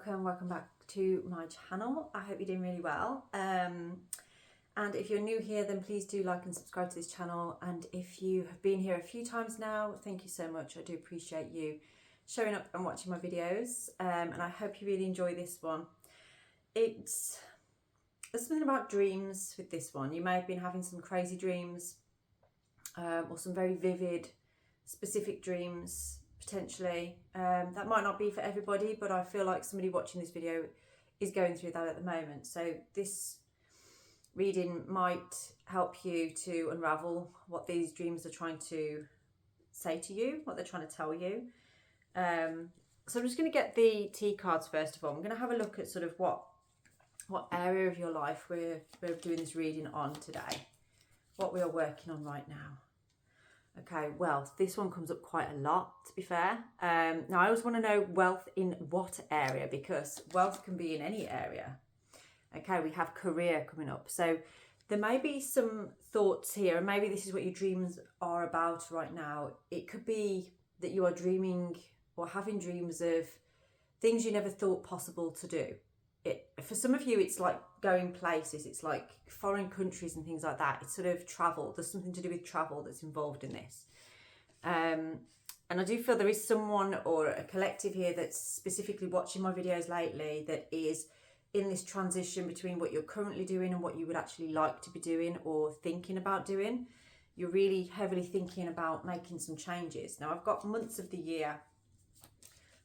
welcome back to my channel. I hope you're doing really well. And if you're new here, then please do like and subscribe to this channel. And if you have been here a few times now, thank you so much. I do appreciate you showing up and watching my videos. And I hope you really enjoy this one. There's something about dreams with this one. You may have been having some crazy dreams or some very vivid, specific dreams. Potentially that might not be for everybody, but I feel like somebody watching this video is going through that at the moment. So this reading might help you to unravel what these dreams are trying to say to you, what they're trying to tell you. So I'm just going to get the T cards first of all. I'm going to have a look at sort of what area of your life we're doing this reading on today, what we are working on right now. Okay, wealth. This one comes up quite a lot, to be fair. Now, I always want to know wealth in what area, because wealth can be in any area. Okay, we have career coming up. So there may be some thoughts here, and maybe this is what your dreams are about right now. It could be that you are dreaming or having dreams of things you never thought possible to do. For some of you, it's like going places. It's like foreign countries and things like that. It's sort of travel. There's something to do with travel that's involved in this. And I do feel there is someone or a collective here that's specifically watching my videos lately that is in this transition between what you're currently doing and what you would actually like to be doing or thinking about doing. You're really heavily thinking about making some changes. Now, I've got months of the year.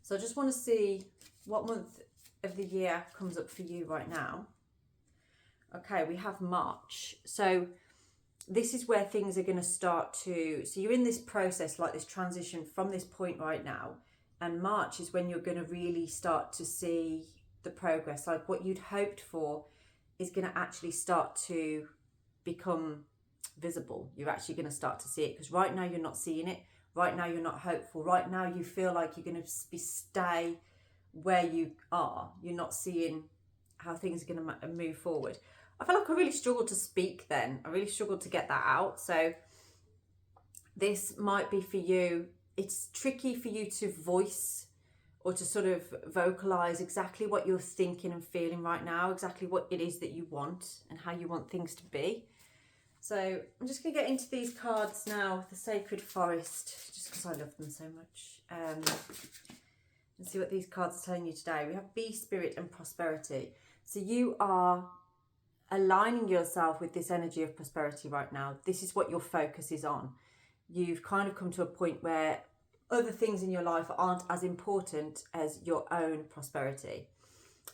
So I just want to see what month of the year comes up for you right now. Okay, we have March. So this is where things are going to start to, so you're in this process, like this transition from this point right now, and March is when you're going to really start to see the progress, like what you'd hoped for is going to actually start to become visible. You're actually going to start to see it, because right now you're not seeing it. Right now you're not hopeful. Right now you feel like you're going to stay where you are. You're not seeing how things are going to move forward. I feel like I really struggled to speak then. I really struggled to get that out. So this might be for you. It's tricky for you to voice or to sort of vocalize exactly what you're thinking and feeling right now, exactly what it is that you want and how you want things to be. So I'm just going to get into these cards now, the Sacred Forest, just because I love them so much. And see what these cards are telling you today. We have Bee Spirit and Prosperity. So you are aligning yourself with this energy of prosperity right now. This is what your focus is on. You've kind of come to a point where other things in your life aren't as important as your own prosperity.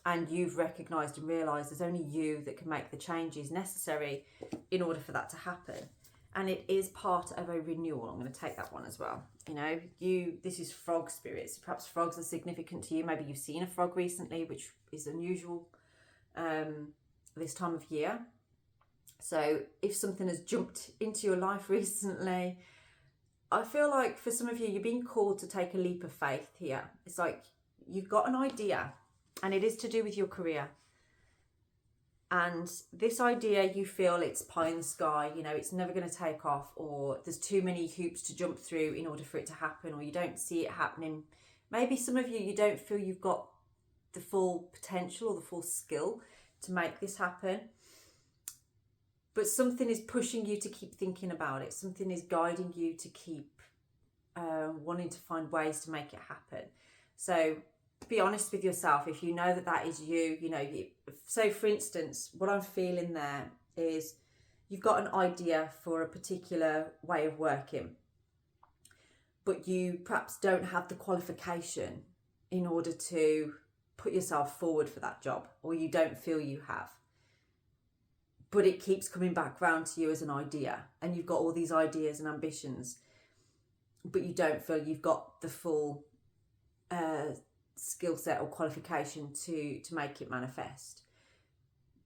And you've recognized and realized there's only you that can make the changes necessary in order for that to happen. And it is part of a renewal. I'm going to take that one as well. You know, this is frog spirits. Perhaps frogs are significant to you. Maybe you've seen a frog recently, which is unusual this time of year. So if something has jumped into your life recently, I feel like for some of you, you're being called to take a leap of faith here. It's like you've got an idea, and it is to do with your career. And this idea, you feel it's pie in the sky, you know, it's never going to take off, or there's too many hoops to jump through in order for it to happen, or you don't see it happening. Maybe some of you don't feel you've got the full potential or the full skill to make this happen. But something is pushing you to keep thinking about it. Something is guiding you to keep wanting to find ways to make it happen. So be honest with yourself. If you know that is you, you know, so for instance, what I'm feeling there is you've got an idea for a particular way of working, but you perhaps don't have the qualification in order to put yourself forward for that job, or you don't feel you have. But it keeps coming back round to you as an idea, and you've got all these ideas and ambitions, but you don't feel you've got the full skill set or qualification to make it manifest.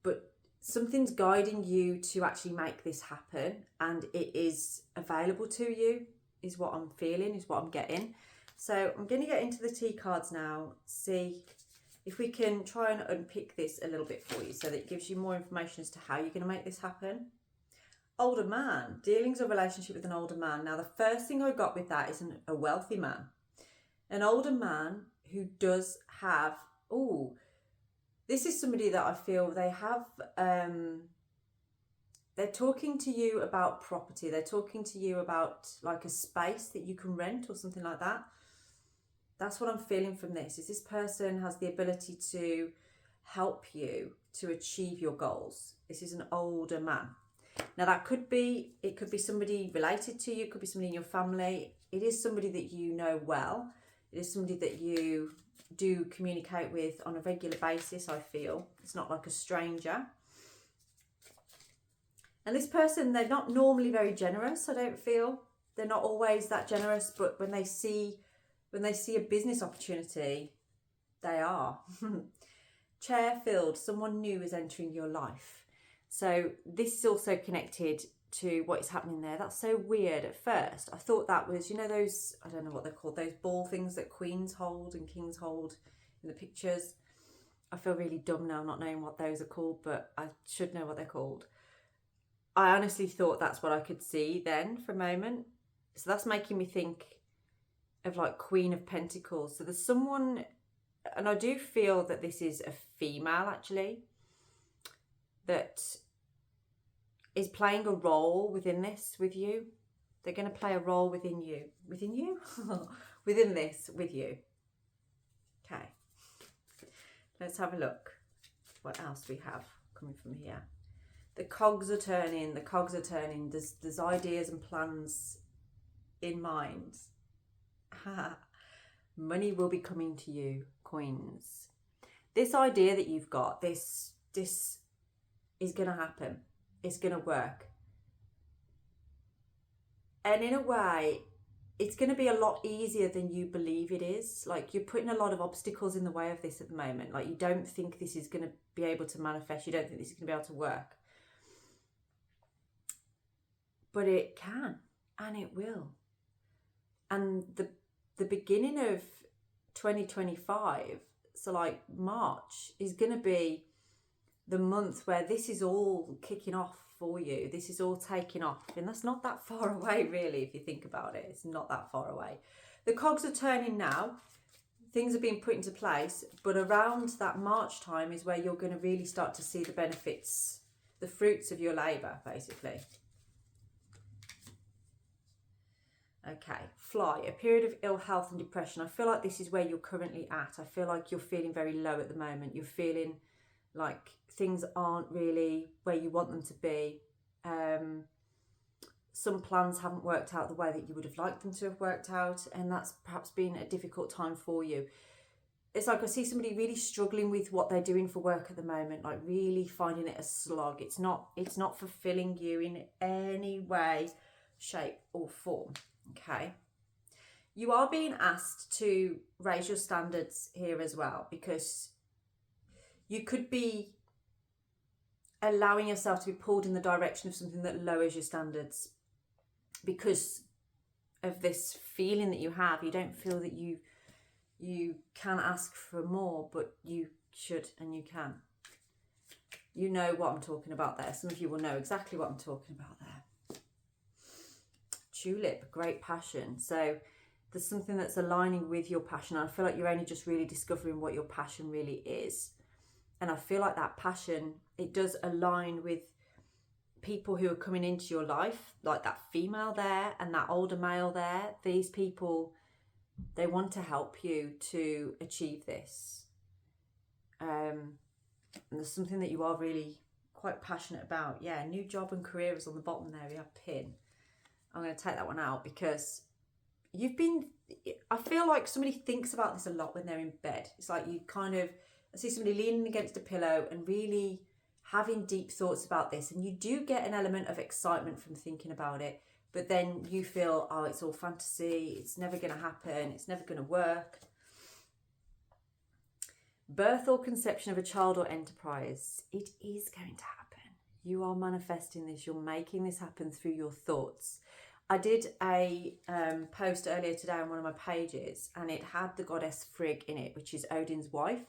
But something's guiding you to actually make this happen, and it is available to you, is what I'm feeling, is what I'm getting. So I'm going to get into the T cards now, see if we can try and unpick this a little bit for you so that it gives you more information as to how you're going to make this happen. Older man, dealings or relationship with an older man. Now, the first thing I got with that is a wealthy man. An older man who does have Oh, this is somebody that I feel they have, they're talking to you about property. They're talking to you about like a space that you can rent or something like that. That's what I'm feeling from this, is this person has the ability to help you to achieve your goals. This is an older man. Now that could be, it could be somebody related to you, it could be somebody in your family. It is somebody that you know well. It is somebody that you do communicate with on a regular basis, I feel. It's not like a stranger. And this person, they're not normally very generous, I don't feel. They're not always that generous, but when they see a business opportunity, they are. Chair filled, someone new is entering your life. So this is also connected to what is happening there. That's so weird at first. I thought that was, you know, those, I don't know what they're called, those ball things that queens hold and kings hold in the pictures. I feel really dumb now not knowing what those are called, but I should know what they're called. I honestly thought that's what I could see then for a moment. So that's making me think of like Queen of Pentacles. So there's someone, and I do feel that this is a female actually, that is playing a role within this with you. They're going to play a role within you. Within you? Within this with you. Okay. Let's have a look. What else we have coming from here? The cogs are turning. The cogs are turning. There's ideas and plans in mind. Money will be coming to you, coins. This idea that you've got, this is going to happen. It's going to work. And in a way, it's going to be a lot easier than you believe it is. Like, you're putting a lot of obstacles in the way of this at the moment. Like, you don't think this is going to be able to manifest. You don't think this is going to be able to work. But it can, and it will. And the beginning of 2025, so like March, is going to be the month where this is all kicking off for you. This is all taking off, and that's not that far away really, if you think about it. It's not that far away. The cogs are turning now. Things are being put into place, but around that March time is where you're going to really start to see the benefits, the fruits of your labour, basically. Okay, fly, a period of ill health and depression. I feel like this is where you're currently at. I feel like you're feeling very low at the moment. You're feeling like things aren't really where you want them to be. Some plans haven't worked out the way that you would have liked them to have worked out, and that's perhaps been a difficult time for you. It's like I see somebody really struggling with what they're doing for work at the moment, like really finding it a slog. It's not fulfilling you in any way, shape or form. Okay, you are being asked to raise your standards here as well, because you could be allowing yourself to be pulled in the direction of something that lowers your standards because of this feeling that you have. You don't feel that you can ask for more, but you should and you can. You know what I'm talking about there. Some of you will know exactly what I'm talking about there. Tulip, great passion. So there's something that's aligning with your passion. I feel like you're only just really discovering what your passion really is. And I feel like that passion, it does align with people who are coming into your life, like that female there and that older male there. These people, they want to help you to achieve this. And there's something that you are really quite passionate about. Yeah, new job and career is on the bottom there. We have pin. I'm going to take that one out because I feel like somebody thinks about this a lot when they're in bed. It's like I see somebody leaning against a pillow and really having deep thoughts about this. And you do get an element of excitement from thinking about it. But then you feel, oh, it's all fantasy. It's never going to happen. It's never going to work. Birth or conception of a child or enterprise. It is going to happen. You are manifesting this. You're making this happen through your thoughts. I did a post earlier today on one of my pages, and it had the goddess Frigg in it, which is Odin's wife.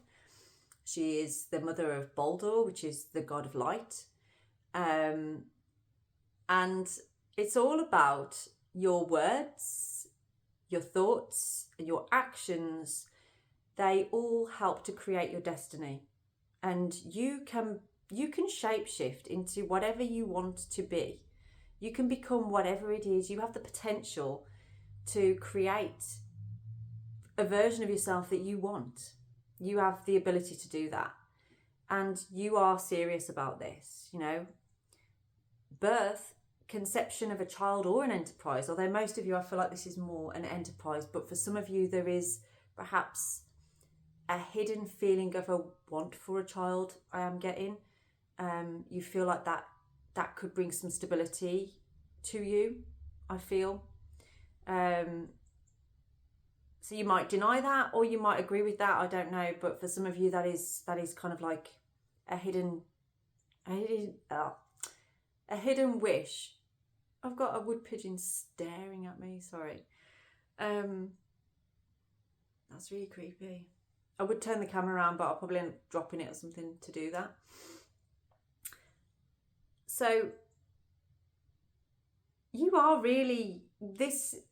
She is the mother of Baldur, which is the god of light. And it's all about your words, your thoughts, and your actions They all help to create your destiny, and you can shapeshift into whatever you want to be. You can become whatever it is. You have the potential to create a version of yourself that you want. You have the ability to do that. And you are serious about this, you know. Birth, conception of a child or an enterprise, although most of you, I feel like this is more an enterprise, but for some of you there is perhaps a hidden feeling of a want for a child. I am getting you feel like that could bring some stability to you, I feel. So you might deny that, or you might agree with that, I don't know, but for some of you that is kind of like a hidden wish. I've got a wood pigeon staring at me, sorry. That's really creepy. I would turn the camera around, but I'll probably end up dropping it or something to do that. So you are really,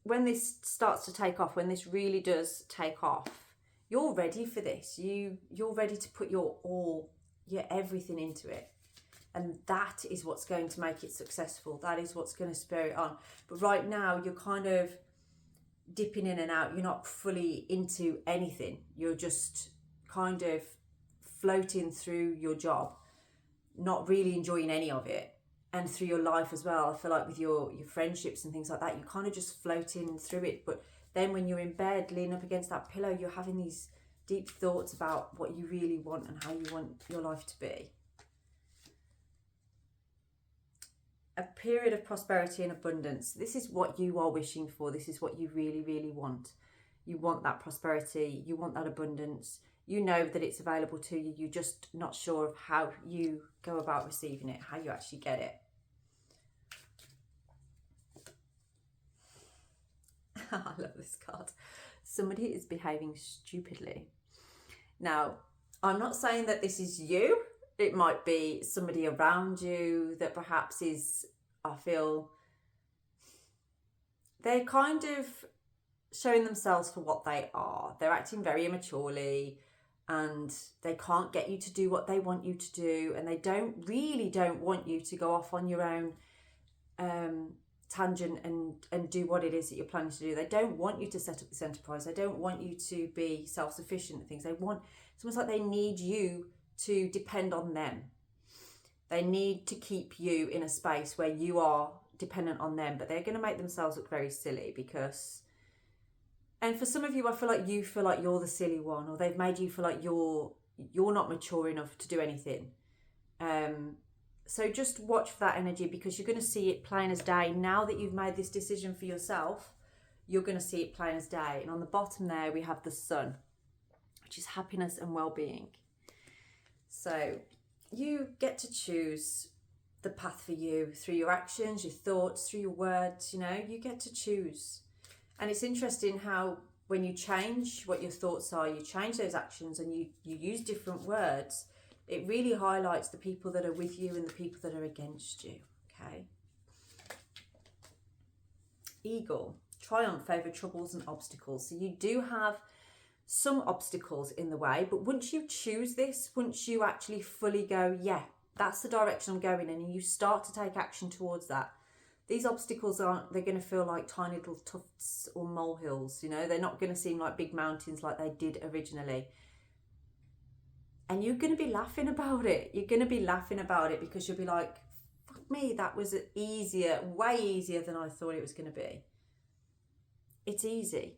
when this starts to take off, when this really does take off, you're ready for this. You're ready to put your all, your everything into it. And that is what's going to make it successful. That is what's going to spur it on. But right now, you're kind of dipping in and out. You're not fully into anything. You're just kind of floating through your job, not really enjoying any of it. And through your life as well. I feel like with your friendships and things like that, you're kind of just floating through it. But then when you're in bed, leaning up against that pillow, you're having these deep thoughts about what you really want and how you want your life to be. A period of prosperity and abundance. This is what you are wishing for. This is what you really, really want. You want that prosperity. You want that abundance. You know that it's available to you. You're just not sure of how you go about receiving it, how you actually get it. I love this card. Somebody is behaving stupidly. Now, I'm not saying that this is you. It might be somebody around you that perhaps is, I feel, they're kind of showing themselves for what they are. They're acting very immaturely and they can't get you to do what they want you to do, and they don't want you to go off on your own tangent and do what it is that you're planning to do. They don't want you to set up this enterprise. They don't want you to be self-sufficient and things. It's almost like they need you to depend on them. They need to keep you in a space where you are dependent on them, but they're going to make themselves look very silly because, and for some of you, I feel like you feel like you're the silly one, or they've made you feel like you're not mature enough to do anything. So just watch for that energy, because you're going to see it plain as day. Now that you've made this decision for yourself, you're going to see it plain as day. And on the bottom there, we have the sun, which is happiness and well-being. So you get to choose the path for you through your actions, your thoughts, through your words, you get to choose. And it's interesting how when you change what your thoughts are, you change those actions and you use different words, it really highlights the people that are with you and the people that are against you, okay? Eagle, triumph over troubles and obstacles. So you do have some obstacles in the way, but once you choose this, once you actually fully go, yeah, that's the direction I'm going in, and you start to take action towards that, these obstacles they're going to feel like tiny little tufts or molehills, they're not going to seem like big mountains like they did originally. And you're going to be laughing about it. You're going to be laughing about it because you'll be like, fuck me, that was easier, way easier than I thought it was going to be. It's easy.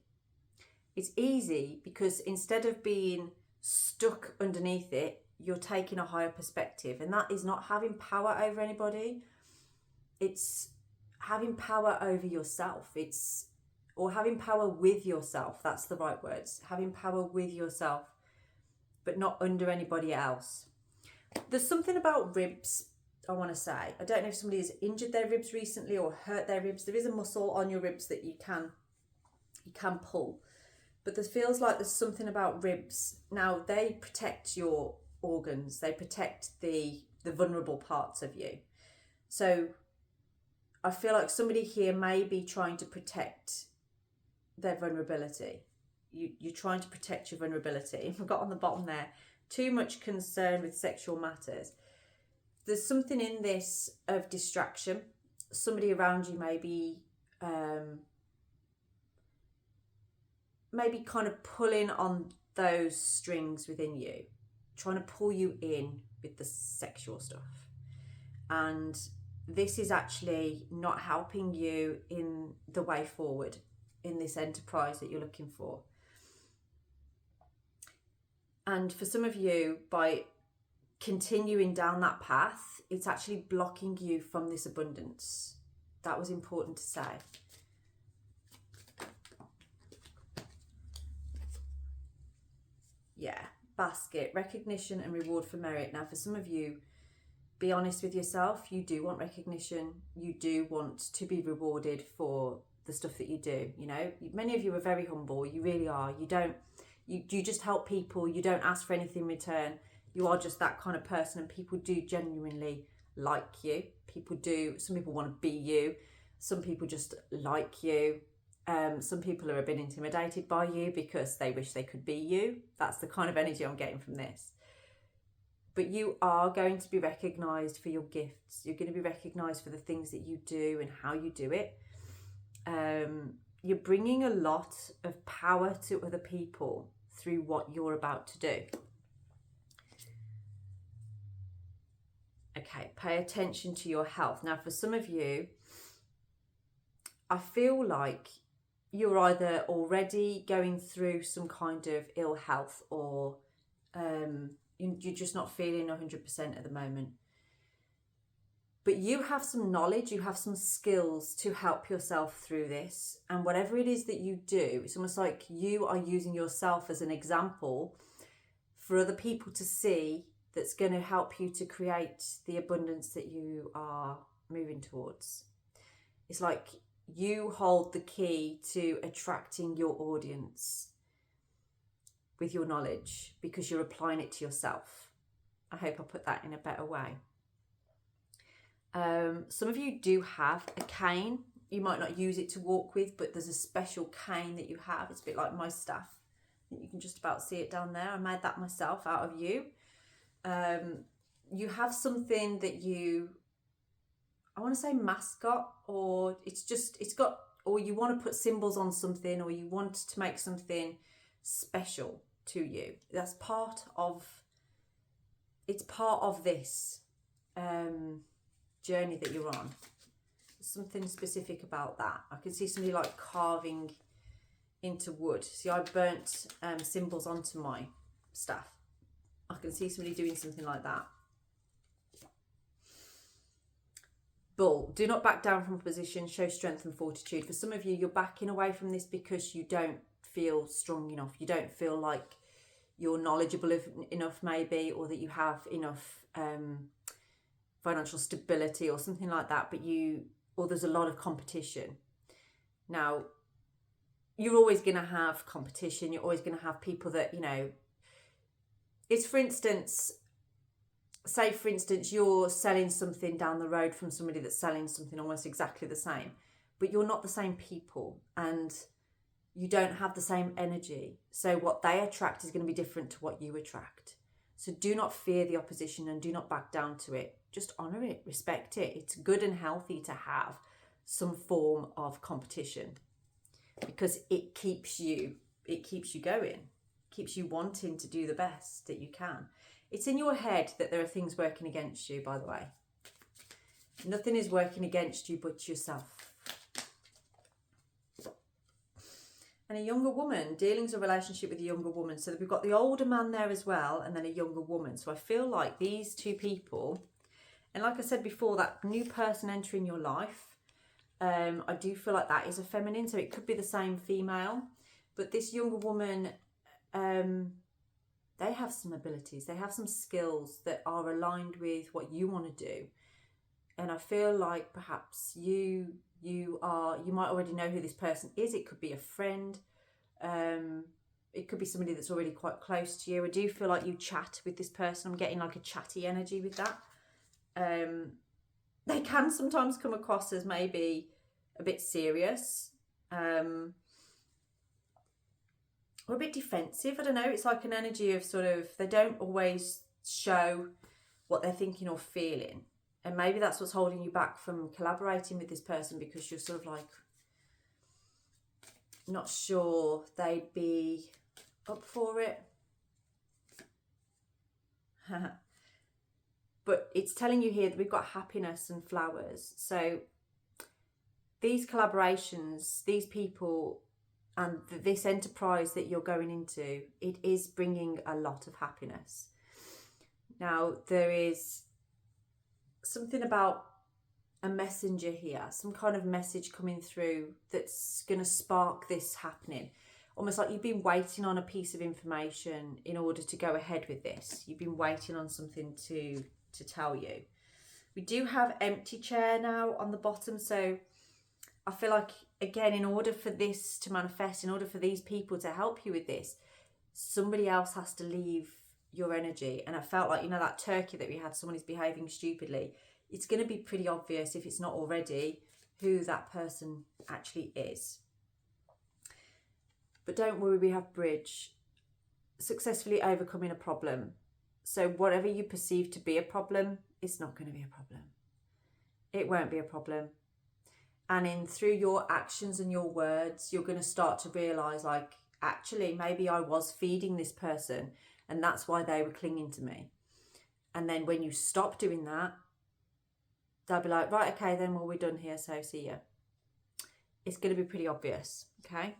It's easy because instead of being stuck underneath it, you're taking a higher perspective. And that is not having power over anybody. It's having power over yourself. Or having power with yourself. That's the right words. Having power with yourself, but not under anybody else. There's something about ribs, I want to say. I don't know if somebody has injured their ribs recently or hurt their ribs. There is a muscle on your ribs that you can pull. But there feels like there's something about ribs. Now, they protect your organs. They protect the vulnerable parts of you. So I feel like somebody here may be trying to protect their vulnerability. you're trying to protect your vulnerability. We've got on the bottom there, too much concern with sexual matters. There's something in this of distraction. Somebody around you maybe kind of pulling on those strings within you, trying to pull you in with the sexual stuff. And this is actually not helping you in the way forward in this enterprise that you're looking for. And for some of you, by continuing down that path, it's actually blocking you from this abundance. That was important to say. Yeah, basket, recognition and reward for merit. Now, for some of you, be honest with yourself. You do want recognition. You do want to be rewarded for the stuff that you do. You know, many of you are very humble. You really are. You just help people. You don't ask for anything in return. You are just that kind of person, and people do genuinely like you. Some people want to be you. Some people just like you. Some people are a bit intimidated by you because they wish they could be you. That's the kind of energy I'm getting from this. But you are going to be recognised for your gifts. You're going to be recognised for the things that you do and how you do it. You're bringing a lot of power to other people through what you're about to do. Okay, pay attention to your health. Now, for some of you, I feel like you're either already going through some kind of ill health, or you're just not feeling 100% at the moment. But you have some knowledge, you have some skills to help yourself through this. And whatever it is that you do, it's almost like you are using yourself as an example for other people to see, that's going to help you to create the abundance that you are moving towards. It's like you hold the key to attracting your audience with your knowledge, because you're applying it to yourself. I hope I put that in a better way. Some of you do have a cane. You might not use it to walk with, but there's a special cane that you have. It's a bit like my staff. You can just about see it down there. I made that myself out of you. You have something that I want to say mascot, or or you want to put symbols on something, or you want to make something special to you. That's part of this journey that you're on. There's something specific about that. I can see somebody like carving into wood. See, I burnt symbols onto my staff. I can see somebody doing something like that. Bull, do not back down from a position, show strength and fortitude. For some of you, you're backing away from this because you don't feel strong enough. You don't feel like you're knowledgeable enough maybe, or that you have enough financial stability or something like that, or there's a lot of competition. Now, you're always going to have competition. You're always going to have people that, it's, for instance, you're selling something down the road from somebody that's selling something almost exactly the same, but you're not the same people and you don't have the same energy. So what they attract is going to be different to what you attract. So do not fear the opposition and do not back down to it. Just honour it, respect it. It's good and healthy to have some form of competition, because it keeps you going, keeps you wanting to do the best that you can. It's in your head that there are things working against you, by the way. Nothing is working against you but yourself. And a younger woman, dealing's a relationship with a younger woman. So we've got the older man there as well, and then a younger woman. So I feel like these two people, and like I said before, that new person entering your life, I do feel like that is a feminine. So it could be the same female, but this younger woman, they have some abilities, they have some skills that are aligned with what you want to do. And I feel like perhaps you might already know who this person is. It could be a friend. It could be somebody that's already quite close to you. I do feel like you chat with this person. I'm getting like a chatty energy with that. They can sometimes come across as maybe a bit serious. or a bit defensive. I don't know. It's like an energy of sort of, they don't always show what they're thinking or feeling. And maybe that's what's holding you back from collaborating with this person, because you're sort of like not sure they'd be up for it. But it's telling you here that we've got happiness and flowers. So these collaborations, these people, and this enterprise that you're going into, it is bringing a lot of happiness. Now, there is something about a messenger here, some kind of message coming through that's going to spark this happening. Almost like you've been waiting on a piece of information in order to go ahead with this. You've been waiting on something to tell you. We do have empty chair now on the bottom, so I feel like, again, in order for this to manifest, in order for these people to help you with this, somebody else has to leave your energy. And I felt like, you know, that turkey that we had, someone is behaving stupidly. It's going to be pretty obvious, if it's not already, who that person actually is. But don't worry, we have bridge. Successfully overcoming a problem. So whatever you perceive to be a problem, it's not going to be a problem. It won't be a problem. And through your actions and your words, you're going to start to realise, like, actually, maybe I was feeding this person and that's why they were clinging to me. And then when you stop doing that, they'll be like, right, okay, then, well, we're done here, so see ya. It's going to be pretty obvious, okay?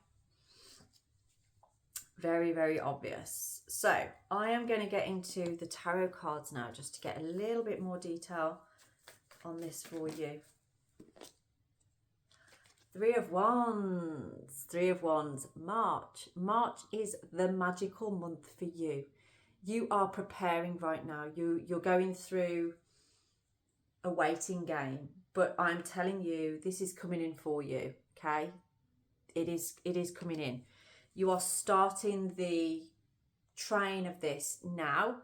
Very, very obvious. So I am going to get into the tarot cards now, just to get a little bit more detail on this for you. Three of Wands. Three of Wands. March. March is the magical month for you. You are preparing right now. You're going through a waiting game, but I'm telling you, this is coming in for you, okay? It is coming in. You are starting the train of this now,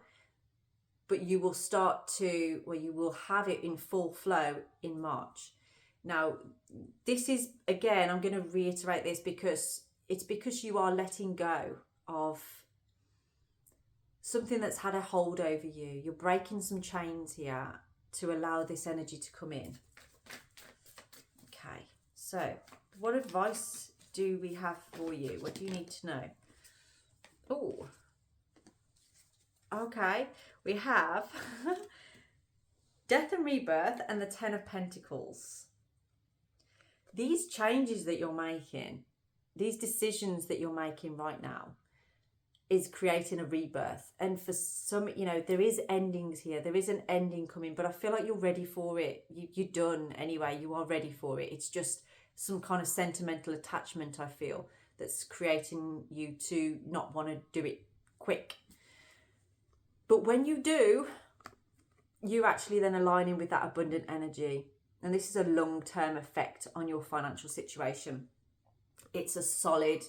but you will you will have it in full flow in March. Now, this is, again, I'm going to reiterate this because you are letting go of something that's had a hold over you. You're breaking some chains here to allow this energy to come in. Okay, so what advice do we have for you? What do you need to know? Oh, okay. We have Death and Rebirth and the Ten of Pentacles. These changes that you're making, these decisions that you're making right now, is creating a rebirth. And for some, you know, there is endings here. There is an ending coming, but I feel like you're ready for it. You're done anyway. You are ready for it. It's just some kind of sentimental attachment, I feel, that's creating you to not want to do it quick. But when you do, you're actually then aligning with that abundant energy. And this is a long-term effect on your financial situation. It's a solid,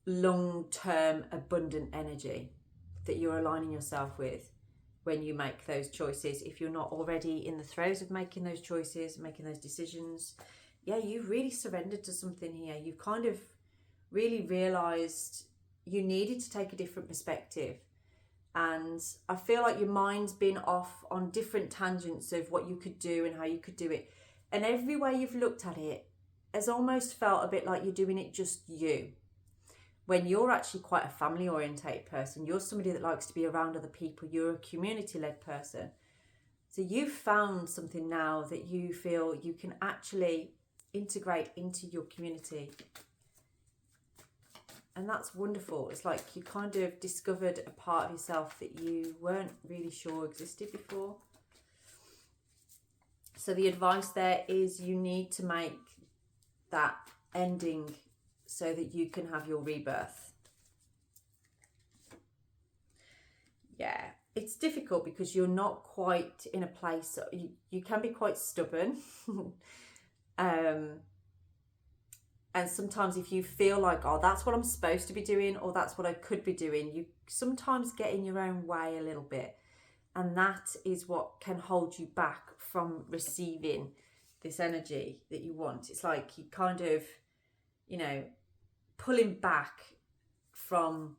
long-term, abundant energy that you're aligning yourself with when you make those choices. If you're not already in the throes of making those choices, making those decisions, yeah, you've really surrendered to something here. You've kind of really realised you needed to take a different perspective. And I feel like your mind's been off on different tangents of what you could do and how you could do it. And every way you've looked at it has almost felt a bit like you're doing it just you. When you're actually quite a family orientated person. You're somebody that likes to be around other people. You're a community led person. So you've found something now that you feel you can actually integrate into your community. And that's wonderful. It's like you kind of discovered a part of yourself that you weren't really sure existed before. So the advice there is you need to make that ending so that you can have your rebirth. Yeah, it's difficult because you're not quite in a place, you can be quite stubborn. And sometimes if you feel like, oh, that's what I'm supposed to be doing, or that's what I could be doing, you sometimes get in your own way a little bit. And that is what can hold you back from receiving this energy that you want. It's like you kind of, you know, pulling back from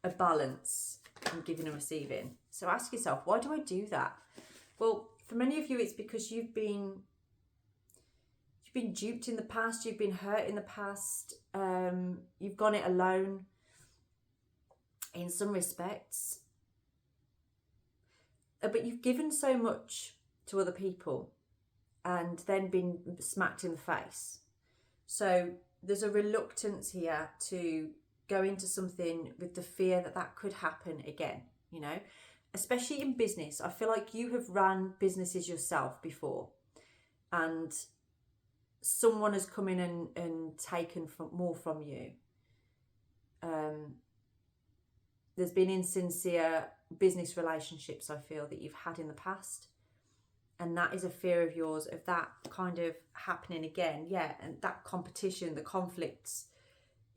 a balance and giving and receiving. So ask yourself, why do I do that? Well, for many of you, it's because you've been duped in the past, you've been hurt in the past, you've gone it alone in some respects, but you've given so much to other people and then been smacked in the face. So there's a reluctance here to go into something with the fear that that could happen again, you know, especially in business. I feel like you have run businesses yourself before and someone has come in and taken more from you. There's been insincere business relationships, I feel, that you've had in the past. And that is a fear of yours, of that kind of happening again. Yeah, and that competition, the conflicts,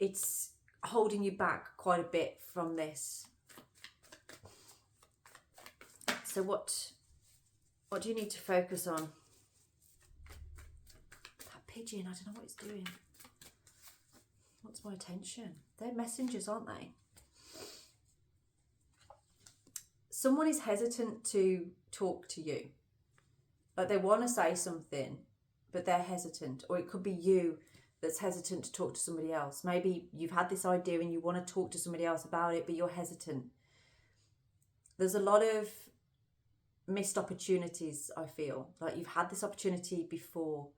it's holding you back quite a bit from this. So what do you need to focus on? That pigeon, I don't know what it's doing. What's my attention? They're messengers, aren't they? Someone is hesitant to talk to you. Like they want to say something, but they're hesitant. Or it could be you that's hesitant to talk to somebody else. Maybe you've had this idea and you want to talk to somebody else about it, but you're hesitant. There's a lot of missed opportunities, I feel. Like you've had this opportunity before,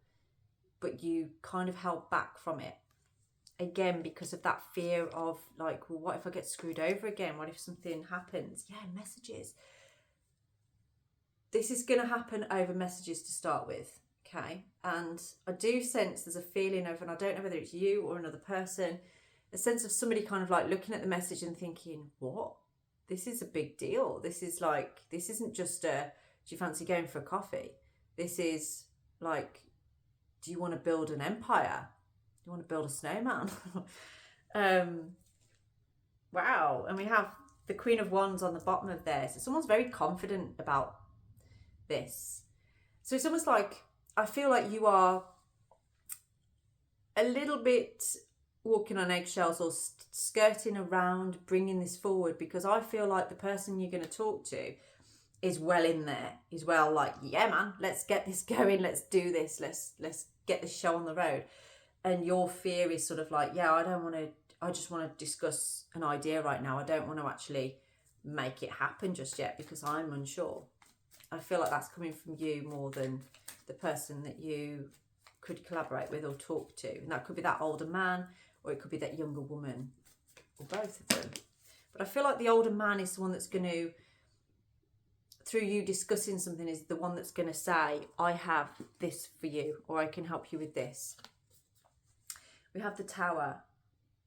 but you kind of held back from it. Again, because of that fear of like, well, what if I get screwed over again? What if something happens? Yeah, messages. This is going to happen over messages to start with, okay? And I do sense there's a feeling over, and I don't know whether it's you or another person, a sense of somebody kind of like looking at the message and thinking, what? This is a big deal. This is like, this isn't just a, do you fancy going for a coffee? This is like, do you want to build an empire? Do you want to build a snowman? Wow. And we have the Queen of Wands on the bottom of there. So someone's very confident about this. So it's almost like, I feel like you are a little bit walking on eggshells or skirting around bringing this forward, because I feel like the person you're going to talk to is well in there. He's well like, yeah, man, let's get this going. Let's do this. Let's get this show on the road. And your fear is sort of like, yeah, I just want to discuss an idea right now. I don't want to actually make it happen just yet because I'm unsure. I feel like that's coming from you more than the person that you could collaborate with or talk to. And that could be that older man, or it could be that younger woman, or both of them. But I feel like the older man is the one that's going to, through you discussing something, is the one that's going to say, I have this for you, or I can help you with this. We have the Tower.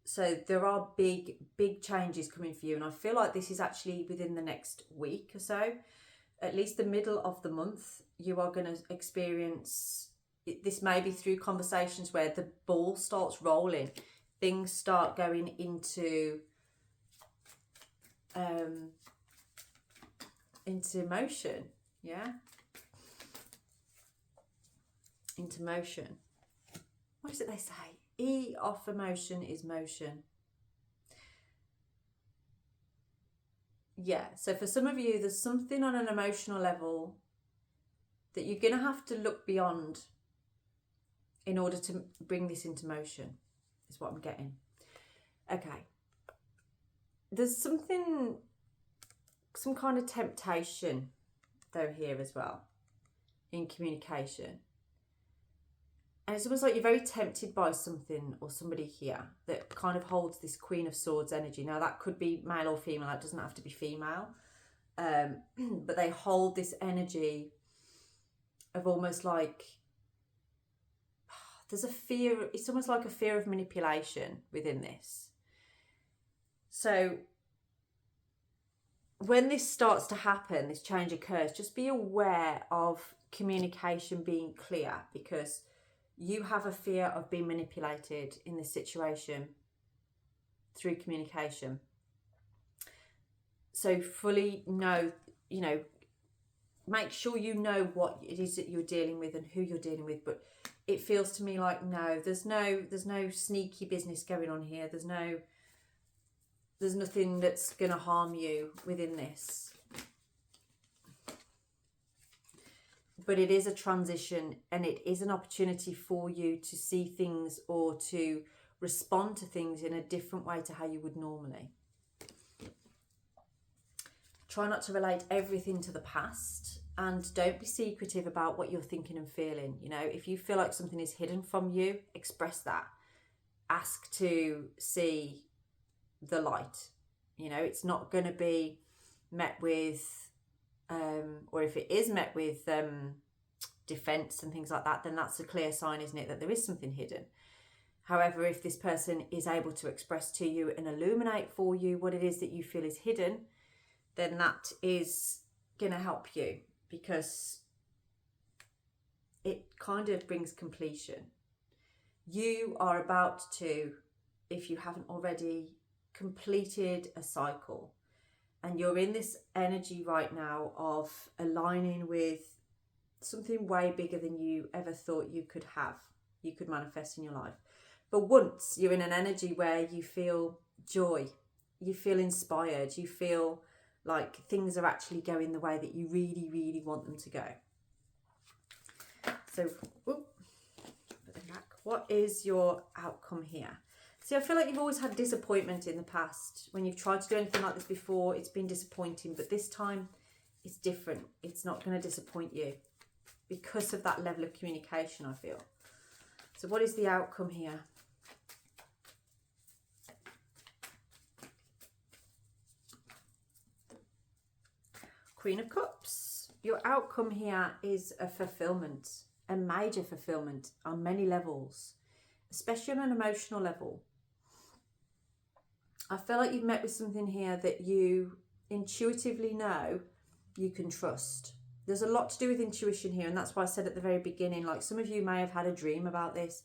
So there are big changes coming for you. And I feel like this is actually within the next week or so. At least the middle of the month, you are going to experience, this may be through conversations where the ball starts rolling. Things start going into motion, yeah? Into motion. What is it they say? E off emotion is motion. Yeah, so for some of you, there's something on an emotional level that you're going to have to look beyond in order to bring this into motion, is what I'm getting. Okay. There's some kind of temptation, though, here as well, in communication. And it's almost like you're very tempted by something or somebody here that kind of holds this Queen of Swords energy. Now, that could be male or female. That doesn't have to be female. But they hold this energy of almost like, there's a fear. It's almost like a fear of manipulation within this. So when this starts to happen, this change occurs, just be aware of communication being clear, because you have a fear of being manipulated in this situation through communication. So fully know, make sure you know what it is that you're dealing with and who you're dealing with, but it feels to me like, no, there's no sneaky business going on here. There's nothing that's going to harm you within this. But it is a transition, and it is an opportunity for you to see things or to respond to things in a different way to how you would normally. Try not to relate everything to the past, and don't be secretive about what you're thinking and feeling. You know, if you feel like something is hidden from you, express that. Ask to see the light. You know, it's not going to be met with or if it is met with defense and things like that, then that's a clear sign, isn't it, that there is something hidden. However, if this person is able to express to you and illuminate for you what it is that you feel is hidden, then that is going to help you, because it kind of brings completion. You are about to, if you haven't already, completed a cycle. And you're in this energy right now of aligning with something way bigger than you ever thought you could have, you could manifest in your life. But once you're in an energy where you feel joy, you feel inspired, you feel like things are actually going the way that you really, really want them to go. So, what is your outcome here? See, I feel like you've always had disappointment in the past. When you've tried to do anything like this before, it's been disappointing. But this time, it's different. It's not going to disappoint you because of that level of communication, I feel. So what is the outcome here? Queen of Cups. Your outcome here is a fulfillment, a major fulfillment on many levels, especially on an emotional level. I feel like you've met with something here that you intuitively know you can trust. There's a lot to do with intuition here, and that's why I said at the very beginning, like, some of you may have had a dream about this.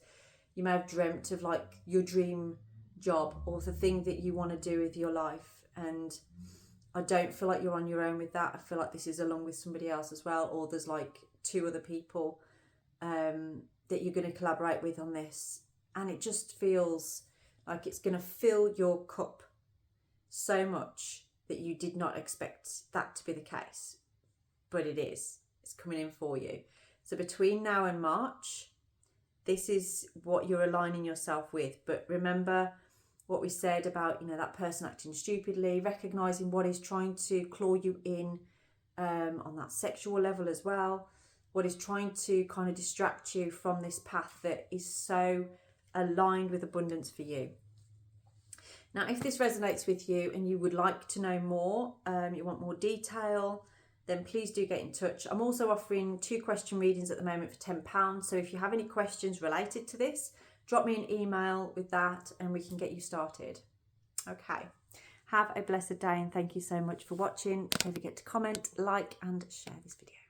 You may have dreamt of like your dream job or the thing that you want to do with your life, and I don't feel like you're on your own with that. I feel like this is along with somebody else as well, or there's like 2 other people that you're going to collaborate with on this, and it just feels like it's going to fill your cup so much that you did not expect that to be the case. But it is. It's coming in for you. So between now and March, this is what you're aligning yourself with. But remember what we said about, you know, that person acting stupidly, recognising what is trying to claw you in on that sexual level as well. What is trying to kind of distract you from this path that is so aligned with abundance for you. Now, if this resonates with you and you would like to know more, you want more detail, then please do get in touch. I'm also offering 2 question readings at the moment for £10. So if you have any questions related to this, drop me an email with that and we can get you started. Okay. Have a blessed day, and thank you so much for watching. Don't forget to comment, like and share this video.